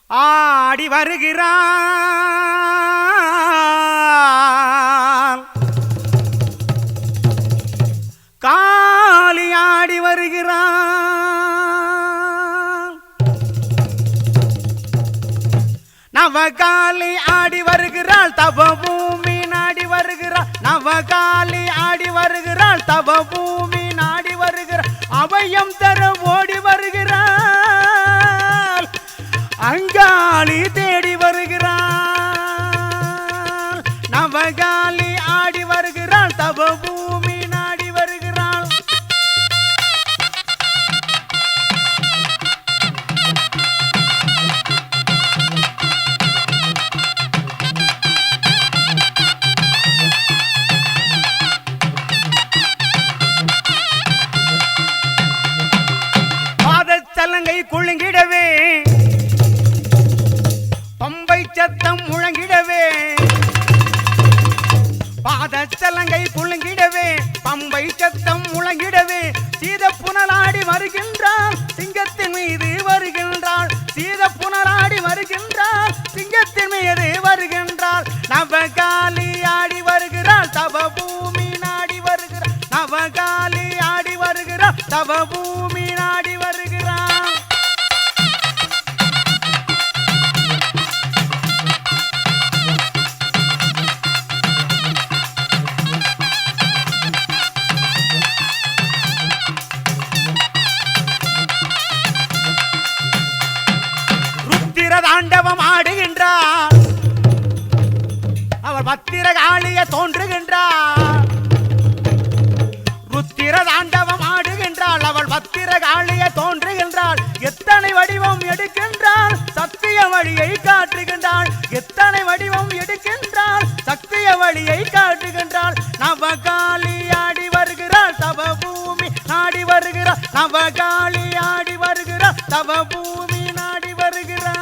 ஆடி வருகிறான் காளி ஆடி வருகிறான் நவகாளி ஆடி வருகிறாள் தவபூமி நாடி வருகிறாள் நவகாளி ஆடி வருகிறாள் தவபூமி நாடி வருகிறாள் அபயம் தர ஓடி வருகிறாள் அங்காளி தேடி வருகிறாள் நவகாளி ஆடி வருகிறாள் தவபூமி நாடி வருகிறாள் பாதச்சலங்கை குலுங்கிடவே பம்பை சத்தம் முழங்கிடவே பாதச்சலங்கை குலுங்கிடவே பம்பை சத்தம் முழங்கிடவே சீத புனலாடி வருகின்றாள் சிங்கத்தின் மீது வருகின்றாள் சீத புனலாடி வருகின்றாள் சிங்கத்தின் மீது வருகின்றாள் நவகாளி ஆடி வருகிறாள் தவபூமி நாடி வருகிறாள் நவகாளி ஆடி வருகிறாள் தவபூமி நாடி வருகிறாள் தாண்டவம் ஆடுகின்றார் அவர் பத்திரகாளிய தோன்றுகின்றார் ருத்திர தாண்டவம் ஆடுகின்றாள் அவள் பத்திரகாளிய தோன்றுகின்றாள் எத்தனை வடிவம் எடுக்கின்றாள் சத்திய வழியை காட்டுகின்றாள் எத்தனை வடிவம் எடுக்கின்றாள் சத்திய வழியை காட்டுகின்றாள் நவகாளி ஆடி வருகிறாள் தவபூமி நாடி வருகிறாள் நவகாளி ஆடி வருகிறாள் தவபூமி நாடி வருகிறாள்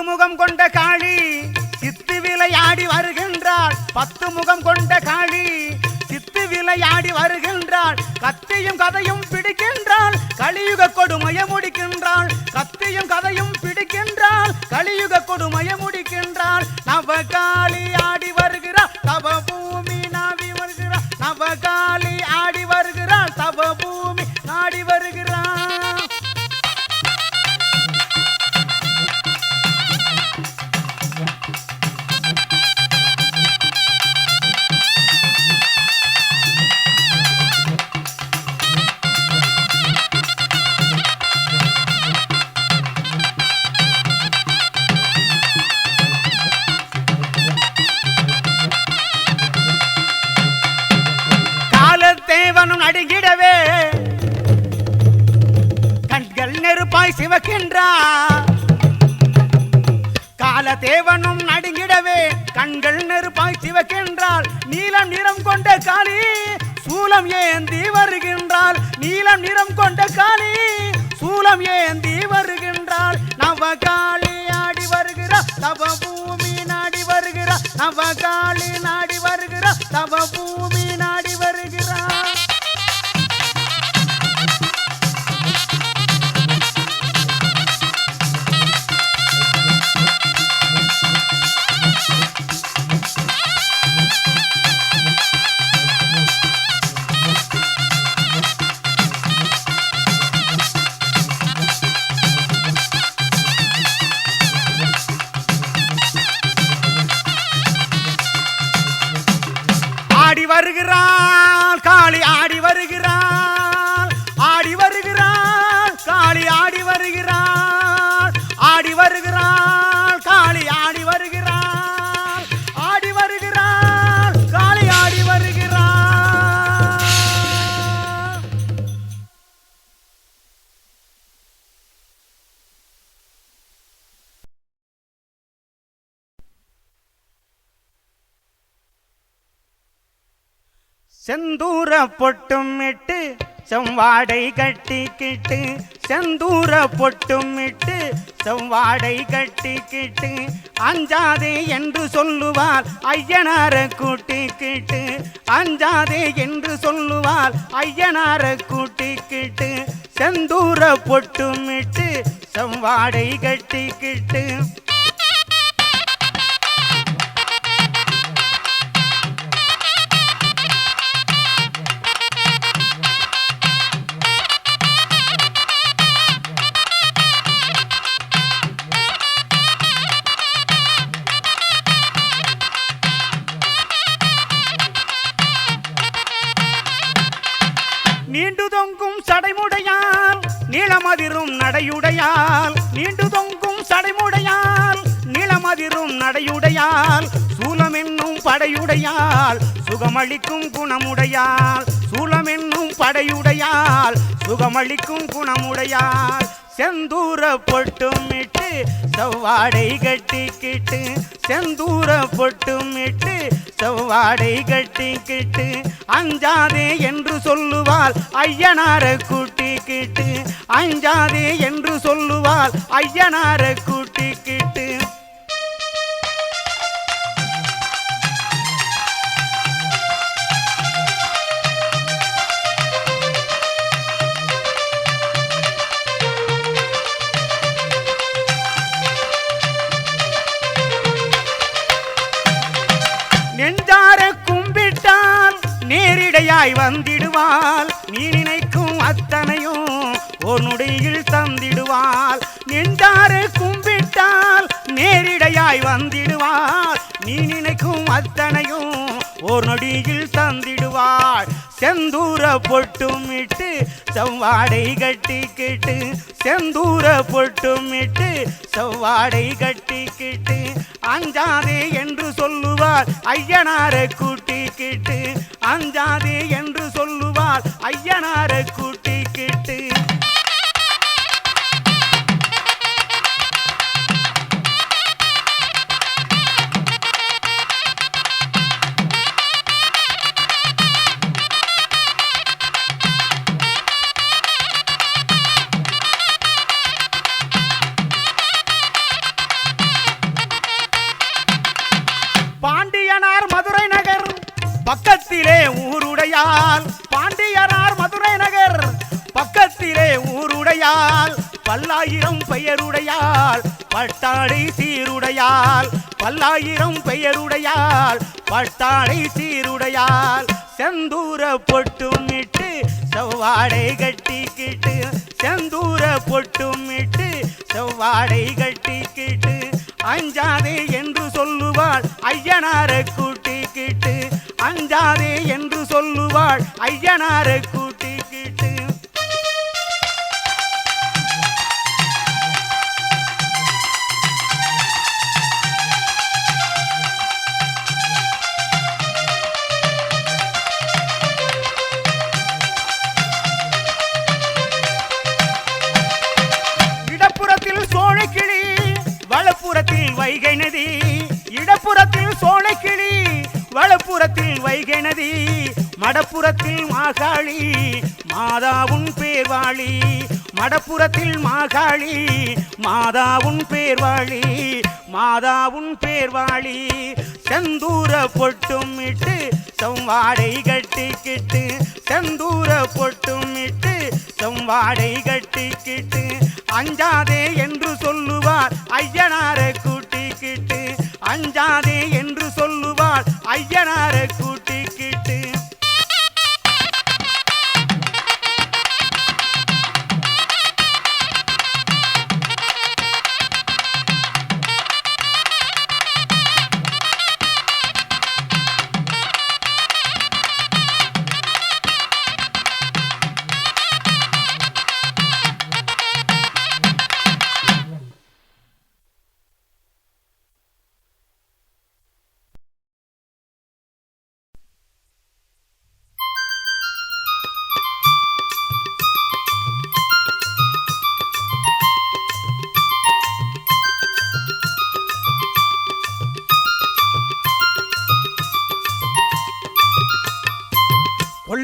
முகம் கொண்ட காளி சித்து விளையாடி வருகின்றாள் பத்து முகம் கொண்ட காளி சித்து விளையாடி வருகின்றாள் கத்தியும் கதையும் பிடிக்கின்றாள் கலியுக கொடுமைய முடிக்கின்றாள் கத்தியும் கதையும் பிடிக்கின்றாள் கலியுக கொடுமைய முடிக்கின்றாள் நவகாளி ஆடி வருகிறாள் தவபூமி நாடி வருகிறாள் நவகாளி ஆடி வருகிறாள் தவபூமி நாடி வருகிறாள் தேவனும் நடுங்கிடவே கண்கள் நெருப்பாய் சிவக்கின்றார் கால தேவனும் நடுங்கிடவே கண்கள் நெருப்பாய் சிவக்கின்றாள் நீலம் நிறம் கொண்ட காளி சூலம் ஏந்தி வருகின்றாள் நீலம் நிறம் கொண்ட காளி சூலம் ஏந்தி வருகின்றாள் நவகாளி ஆடி வருகிறாள் தவபூமி நாடி வருகிறாள் நவகாளி நாடி வருகிறாள் தவபூமி நாடி வருகிறாள் ஆடி வருகிறாள் காளி ஆடி வருகிறாள் ஆடி வருகிறாள் காளி ஆடி வருகிறாள் ஆடி வருகிறாள் காளி ஆடி வருகிறாள் ஆடி வருகிறாள் காளி ஆடி வருகிறாள் செந்தூர பொட்டும் இட்டு செவ்வாடை கட்டிக்கிட்டு செந்தூர பொட்டும் இட்டு செவ்வாடை கட்டிக்கிட்டு அஞ்சாதே என்று சொல்லுவாள் ஐயனார கூட்டிக்கிட்டு அஞ்சாதே என்று சொல்லுவாள் ஐயனார கூட்டிக்கிட்டு செந்தூர பொட்டும் இட்டு செவ்வாடை கட்டிக்கிட்டு நீண்டு தொங்கும் சடைமுடையால் நீளமதிரும் நடையுடையால் நீண்டு தொங்கும் சடைமுடையால் நீளமதிரும் நடையுடையால் சூலமென்னும் படையுடையால் சுகமளிக்கும் குணமுடையால் சூலமென்னும் படையுடையால் சுகமளிக்கும் குணமுடையால் செந்தூர பொட்டும் இட்டு செவ்வாடை கட்டிக்கிட்டு செந்தூர பொட்டும் இட்டு செவ்வாடை கட்டிக்கிட்டு அஞ்சாதே என்று சொல்லுவாள் ஐயனார கூட்டிக்கிட்டு அஞ்சாதே என்று சொல்லுவாள் ஐயனார கூட்டிக்கிட்டு நெஞ்சார கும்பிட்டால் நேரிடையாய் வந்திடுவாள் நீ நினைக்கும் அத்தனையும் ஒரு நொடியில் தந்திடுவாள் நெஞ்சார கும்பிட்டால் நேரிடையாய் வந்திடுவாள் நீ நினைக்கும் அத்தனையும் ஒரு நொடியில் தந்திடுவாள் செந்தூர பொட்டும் இட்டு செவ்வாடை கட்டிக்கிட்டு செந்தூர பொட்டும் இட்டு செவ்வாடை கட்டிக்கிட்டு அஞ்சாதே என்று சொல்லுவாள் ஐயனார கூட்டிக்கிட்டு அஞ்சாதே என்று சொல்லுவாள் ஐயனார கூட்டிக்கிட்டு பாண்டியனார் மதுரை நகர் பக்கத்திலே ஊருடையால் பாண்டியனார் மதுரை நகர் பக்கத்திலே ஊருடையால் பல்லாயிரம் பெயருடையால் பட்டாடை சீருடையால் பல்லாயிரம் பெயருடையால் பட்டாடை சீருடையால் செந்தூர பொட்டும் இட்டு செவ்வாடை கட்டிக்கிட்டு செந்தூர பொட்டும் இட்டு செவ்வாடை கட்டிக்கிட்டு அஞ்சாதே என்று சொல்லுவாள் ஐயனார கூட்டிக்கிட்டு அஞ்சாதே என்று சொல்லுவாள் ஐயனார கூட்டிக்கிட்டு இடப்புறத்தில் சோழைக்கிளி வலப்புறத்தில் வைகை நதி இடப்புறத்தில் சோலைக்கிளி வலப்புறத்தில் வைகை நதி மடப்புறத்தில் மாகாளி மாதாவுன் பேர்வாளி மடப்புறத்தில் மாகாளி மாதாவுன் பேர்வாளி மாதாவுன் பேர்வாளி செந்தூர பொட்டும் இட்டு செவ்வாடை கட்டிக்கிட்டு செந்தூர பொட்டும் இட்டு செவ்வாடை கட்டிக்கிட்டு அஞ்சாதே என்று சொல்லுவார் ஐயனார கூட்டிக்கிட்டு அஞ்சாதே என்று சொல்லுவார் ஐயனார கூட்டிக்கிட்டு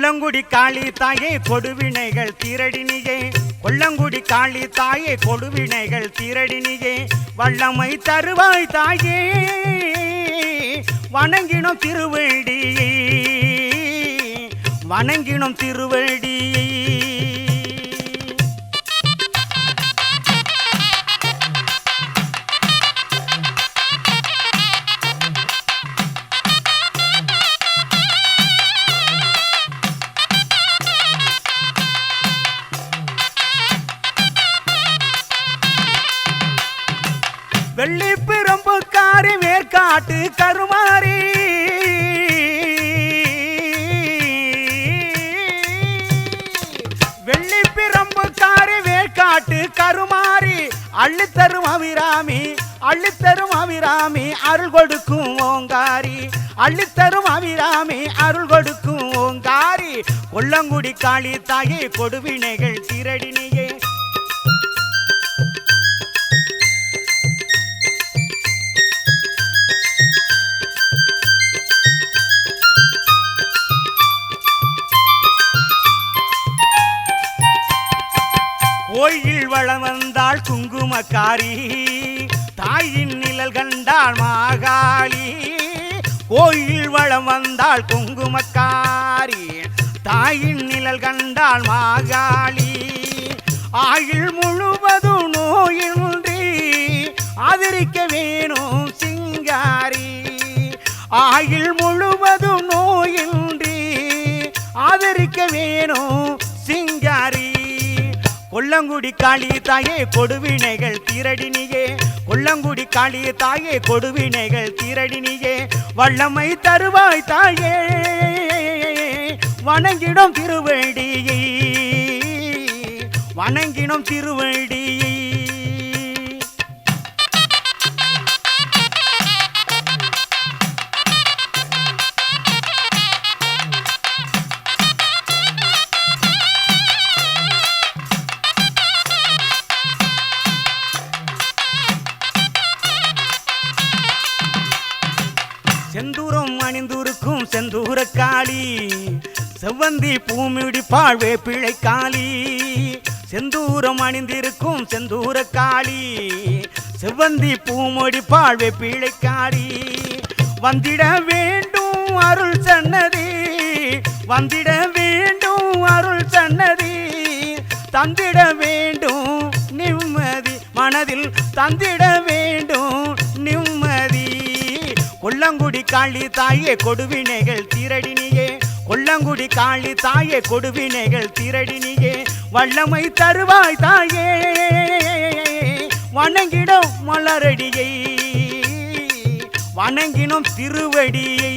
கொல்லங்குடி காளி தாயே கொடுவினைகள் தீரடினியே கொல்லங்குடி காளி தாயே கொடுவினைகள் தீரடினியே வல்லமை தருவாய் தாயே வணங்கினோம் திருவடியை வணங்கினோம் திருவடியை வெள்ளி பிரம்புக்காரி மேற்காட்டு கருமாரி வெள்ளி பிரம்புக்காரி மேற்காட்டு கருமாரி அள்ளித்தரும் அபிராமி அள்ளித்தரும் அபிராமி அருள் கொடுக்கும் ஓங்காரி அள்ளித்தரும் அபிராமி அருள் கொடுக்கும் ஓங்காரி கொல்லங்குடி காளி தாயே கொடுவினைகள் தீரடினியே கோயில் வளம் வந்தாள் குங்குமக்காரி தாயின் நிழல் கண்டாள் மாகாளி கோயில் வளம் வந்தாள் குங்குமக்காரி தாயின் நிழல் கண்டாள் மாகாளி ஆயுள் முழுவதும் நோயின்றி ஆதரிக்க வேணும் சிங்காரி ஆயுள் முழுவதும் நோயின்றி ஆதரிக்க வேணும் சிங்காரி கொல்லங்குடி காளி தாயே கொடுவினைகள் தீரடினியே கொல்லங்குடி காளி தாயே கொடுவினைகள் தீரடினியே வல்லமை தருவாய் தாயே வணங்கிடும் திருவடியை வணங்கிடும் திருவடியை செந்தூரம் அணிந்துருக்கும் செந்தூர காளி செவ்வந்தி பூமிடிப்பாள் வேப்பிழை காளி செந்தூரம் அணிந்திருக்கும் செந்தூர காளி செவ்வந்தி பூமுடிப்பாள் வேப்பிழை காளி வந்திட வேண்டும் அருள் சன்னதி வந்திட வேண்டும் அருள் சன்னதி தந்திட வேண்டும் நிம்மதி மனதில் தந்திட வேண்டும் நிம்மதி கொல்லங்குடி காளி தாயே கொடுவினைகள் தீரடினியே கொல்லங்குடி காளி தாயே கொடுவினைகள் தீரடினியே வல்லமை தருவாய் தாயே வணங்கிடும் மலரடியை வணங்கினோம் திருவடியை